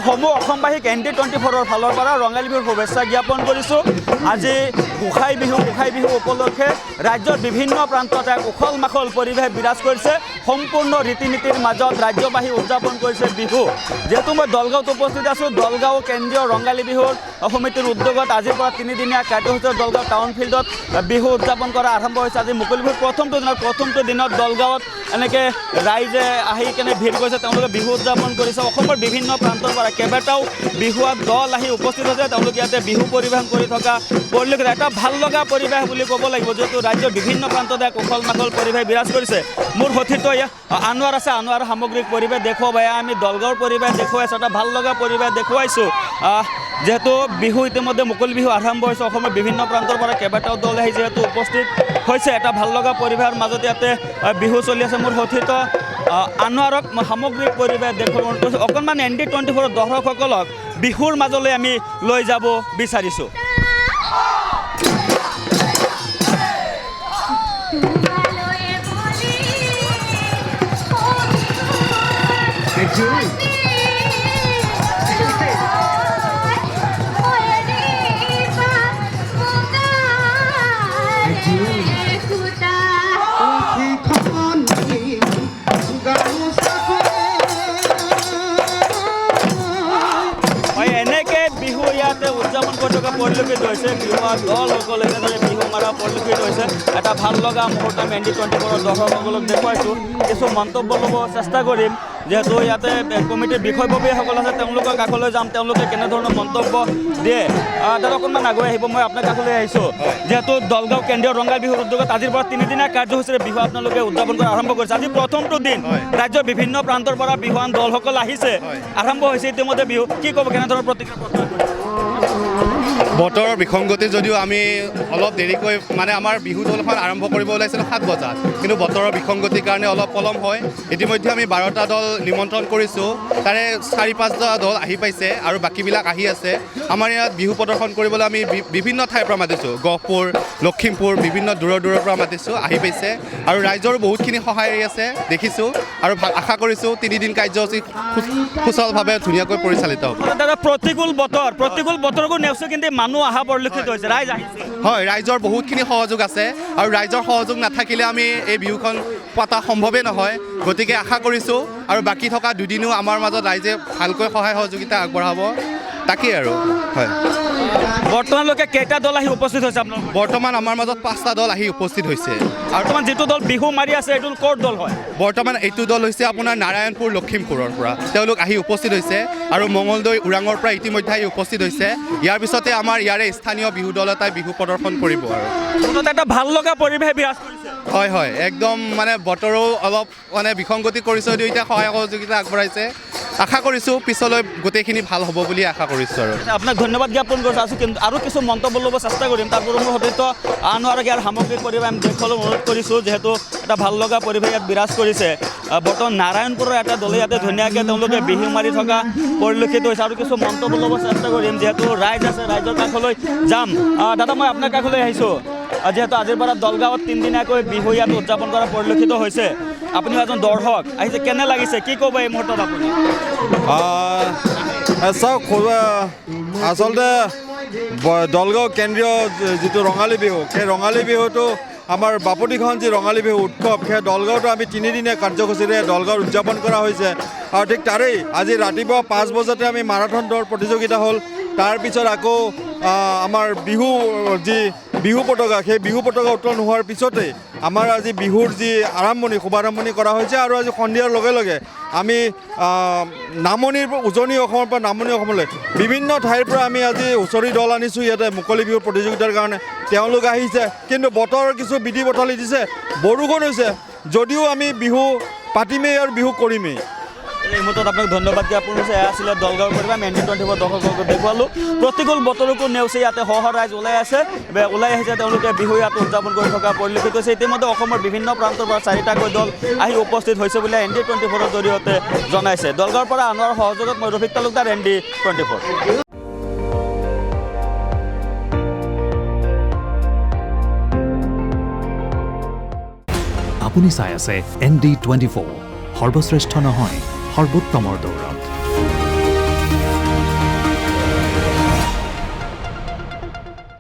সমূহ অসমবাসীক ND24 ফালৰ পৰা ৰঙালী বিহুৰ শুভেচ্ছা জ্ঞাপন কৰিছোঁ। আজি গোসাই বিহু উপলক্ষে ৰাজ্যৰ বিভিন্ন প্ৰান্তত এক উখল মাখল পৰিৱেশ বিৰাজ কৰিছে। সম্পূৰ্ণ ৰীতি নীতিৰ মাজত ৰাজ্যবাসী উদযাপন কৰিছে বিহু। যেহেতু মই দলগাঁৱত উপস্থিত আছোঁ, দলগাঁও কেন্দ্ৰীয় ৰঙালী বিহুৰ সমিতিৰ উদ্যোগত আজিৰ পৰা 3দিনীয়া কাৰ্যসূচীত দলগাঁও টাউন ফিল্ডত বিহু উদযাপন কৰা আৰম্ভ হৈছে। আজি মুকলি বিহুৰ প্ৰথমটো দিনত দলগাঁৱত এনেকৈ ৰাইজে আহি কেনে ভিৰ কৰিছে, তেওঁলোকে বিহু উদযাপন কৰিছে। অসমৰ বিভিন্ন প্ৰান্তৰ পৰা কেইবাটাও বিহুৱাত দল আহি উপস্থিত হৈছে, তেওঁলোকে ইয়াতে বিহু পৰিৱেশন কৰি থকা পৰিলক্ষিত। এটা ভাল লগা পৰিৱেশ বুলি ক'ব লাগিব, যিহেতু ৰাজ্যৰ বিভিন্ন প্ৰান্তত এক উখল মাখল পৰিৱেশ বিৰাজ কৰিছে। মোৰ সতীৰ্থ আনোৱাৰ আছে, আনোৱাৰ সামগ্ৰিক পৰিৱেশ দেখুৱাব। আমি দলগাঁৱৰ পৰিৱেশ দেখুৱাইছোঁ, এটা ভাল লগা পৰিৱেশ দেখুৱাইছোঁ। যেহেতু বিহু ইতিমধ্যে মুকলি বিহু আৰম্ভ হৈছে, অসমৰ বিভিন্ন প্ৰান্তৰ পৰা কেইবাটাও দল আহি যিহেতু উপস্থিত হৈছে, এটা ভাল লগা পৰিৱেশৰ মাজত ইয়াতে বিহু চলি আছে। মোৰ সতীৰ্থ আনোৱাৰক সামগ্ৰিক পৰিৱেশ দেখুৱাব কৈছোঁ। অকণমান ND24 দৰ্শকসকলক বিহুৰ মাজলৈ আমি লৈ যাব বিচাৰিছোঁ। এনেকৈ বিহু ইয়াতে উদযাপন কৰি থকা পৰিলক্ষিত হৈছে। বিহুৱা দলসকলে এনেদৰে বিহু মাৰা পৰিলক্ষিত হৈছে। এটা ভাল লগা মুহূৰ্ত আমি ND24 দৰ্শকসকলক দেখুৱাইছোঁ। কিছু মন্তব্য ল'ব চেষ্টা কৰিম, যিহেতু ইয়াতে কমিটিৰ বিষয়ববীয়াসকল আছে, তেওঁলোকৰ কাষলৈ যাম, তেওঁলোকে কেনেধৰণৰ মন্তব্য দিয়ে। দাদা অকণমান আগুৱাই আহিব, মই আপোনাৰ কাষলৈ আহিছোঁ। যিহেতু দলগাঁও কেন্দ্ৰীয় ৰঙালী বিহুৰ উদ্যোগত আজিৰ পৰা 3দিনীয়া কাৰ্যসূচীৰে বিহু আপোনালোকে উদযাপন কৰা আৰম্ভ কৰিছে। আজি প্ৰথমটো দিন, ৰাজ্যৰ বিভিন্ন প্ৰান্তৰ পৰা বিহুৱান দলসকল আহিছে, আৰম্ভ হৈছে ইতিমধ্যে বিহু। কি ক'ব, কেনেধৰণৰ প্ৰতিক্ৰিয়া? বতৰৰ বিসংগতি যদিও আমি অলপ দেৰিকৈ আমাৰ বিহু দলখন আৰম্ভ কৰিব ওলাইছিলোঁ 7 বজাত, কিন্তু বতৰৰ বিসংগতিৰ কাৰণে অলপ পলম হয়। ইতিমধ্যে আমি 12টা দল নিমন্ত্ৰণ কৰিছোঁ, তাৰে 4-5টা দল আহি পাইছে আৰু বাকীবিলাক আহি আছে। আমাৰ ইয়াত বিহু প্ৰদৰ্শন কৰিবলৈ আমি বিভিন্ন ঠাইৰ পৰা মাতিছোঁ, গহপুৰ, লখিমপুৰ, বিভিন্ন দূৰৰ পৰা মাতিছোঁ, আহি পাইছে। আৰু ৰাইজৰো বহুতখিনি সহায় আছে দেখিছোঁ, আৰু আশা কৰিছোঁ 3দিন কাৰ্যসূচী সুচলভাৱে ধুনীয়াকৈ পৰিচালিত হ'ব। দাদা প্ৰতিকূল বতৰকো নেওচি কিন্তু মানুহ অহা পৰিলক্ষিত হৈছে, ৰাইজ আহিছে। হয়, ৰাইজৰ বহুতখিনি সহযোগ আছে, আৰু ৰাইজৰ সহযোগ নাথাকিলে আমি এই বিহুখন পতা সম্ভৱেই নহয়। গতিকে আশা কৰিছোঁ আৰু বাকী থকা 2 দিনো আমাৰ মাজত ৰাইজে ভালকৈ সহায় সহযোগিতা আগবঢ়াব, তাকেই আৰু। হয়, বৰ্তমানলৈকে কেইটা দল আহি উপস্থিত হৈছে আপোনালোক? বৰ্তমান আমাৰ মাজত 5টা দল আহি উপস্থিত হৈছে। বৰ্তমান যিটো দল বিহু মাৰি আছে, এইটো ক'ৰ দল হয়? বৰ্তমান এইটো দল হৈছে আপোনাৰ নাৰায়ণপুৰ, লখিমপুৰৰ পৰা তেওঁলোক আহি উপস্থিত হৈছে, আৰু মঙলদৈ, ওৰাঙৰ পৰা ইতিমধ্যে আহি উপস্থিত হৈছে। ইয়াৰ পিছতে আমাৰ ইয়াৰে স্থানীয় বিহু দল এটাই বিহু প্ৰদৰ্শন কৰিব। আৰু এটা ভাল লগা পৰিৱেশ বিৰাজ কৰিছে। হয়, একদম বতৰো অলপ বিসংগতি কৰিছে যদিও এতিয়া সহায় সহযোগিতা আগবঢ়াইছে। আশা কৰিছোঁ পিছলৈ গোটেইখিনি ভাল হ'ব বুলি আশা কৰিছোঁ। আৰু আপোনাক ধন্যবাদ জ্ঞাপন কৰিছোঁ। আছোঁ কিন্তু আৰু কিছু মন্তব্য ল'ব চেষ্টা কৰিম। তাৰ পূৰ্বে মোৰ সতীৰ্থ আনোৱাৰক ইয়াৰ সামগ্ৰিক পৰিৱেশ আমি দেখুৱাবলৈ অনুৰোধ কৰিছোঁ, যিহেতু এটা ভাল লগা পৰিৱেশ ইয়াত বিৰাজ কৰিছে। বৰ্তমান নাৰায়ণপুৰৰ এটা দলে ইয়াতে ধুনীয়াকৈ তেওঁলোকে বিহু মাৰি থকা পৰিলক্ষিত হৈছে, আৰু কিছু মন্তব্য ল'ব চেষ্টা কৰিম, যিহেতু ৰাইজ আছে, ৰাইজৰ কাষলৈ যাম। দাদা মই আপোনাৰ কাষলৈ আহিছোঁ। যিহেতু আজিৰ পৰা দলগাঁৱত 3দিনীয়াকৈ বিহু ইয়াত উদযাপন কৰা পৰিলক্ষিত হৈছে, আপুনি এজন দৰ্শক আহিছে, কেনে লাগিছে, কি ক'ব এই মুহূৰ্তত আপুনি? চাওক, আচলতে দলগাঁও কেন্দ্ৰীয় যিটো ৰঙালী বিহু, সেই ৰঙালী বিহুটো আমাৰ বাপতিখন যি ৰঙালী বিহু উৎসৱ, সেই দলগাঁৱতো আমি 3দিনীয়া কাৰ্যসূচীৰে দলগাঁৱত উদযাপন কৰা হৈছে। আৰু ঠিক তাৰেই আজি ৰাতিপুৱা 5 বজাতে আমি মাৰাথন দৌৰ প্ৰতিযোগিতা হ'ল। তাৰপিছত আকৌ আমাৰ বিহু পতাকা, সেই বিহু পতাকা উত্তোলন হোৱাৰ পিছতে আমাৰ আজি বিহুৰ যি শুভাৰম্ভণি কৰা হৈছে। আৰু আজি সন্ধিয়াৰ লগে লগে আমি নামনিৰ উজনি অসমৰ পৰা নামনি অসমলৈ বিভিন্ন ঠাইৰ পৰা আমি আজি হুঁচৰি দল আনিছোঁ ইয়াতে মুকলি বিহুৰ প্ৰতিযোগিতাৰ কাৰণে। তেওঁলোক আহিছে, কিন্তু বতৰৰ কিছু বিধি পথালি দিছে, বৰষুণ হৈছে, যদিও আমি বিহু পাতিমেই আৰু বিহু কৰিমেই। এই মুহূৰ্তত আপোনাক ধন্যবাদ জ্ঞাপন কৰিছে। এয়া আছিলে দলগাঁৱৰ পৰিৱেশ। আমি ND24 দৰ্শকক দেখুৱালোঁ। প্ৰতিকূল বতৰকো নেওচি ইয়াতে ৰাইজ ওলাই আহিছে, তেওঁলোকে বিহু ইয়াত উদযাপন কৰি থকা পৰিলক্ষিত হৈছে। ইতিমধ্যে অসমৰ বিভিন্ন প্ৰান্তৰ পৰা 4টাকৈ দল আহি উপস্থিত হৈছে বুলি ND24 জৰিয়তে জনাইছে। দলগাঁৱৰ পৰা আনোৱাৰ সহযোগত মই ৰফিক তালুকদাৰ, ND24। আপুনি চাই আছে ND24, সৰ্বশ্ৰেষ্ঠ নহয়, সৰ্বোত্তমৰ দৌৰত।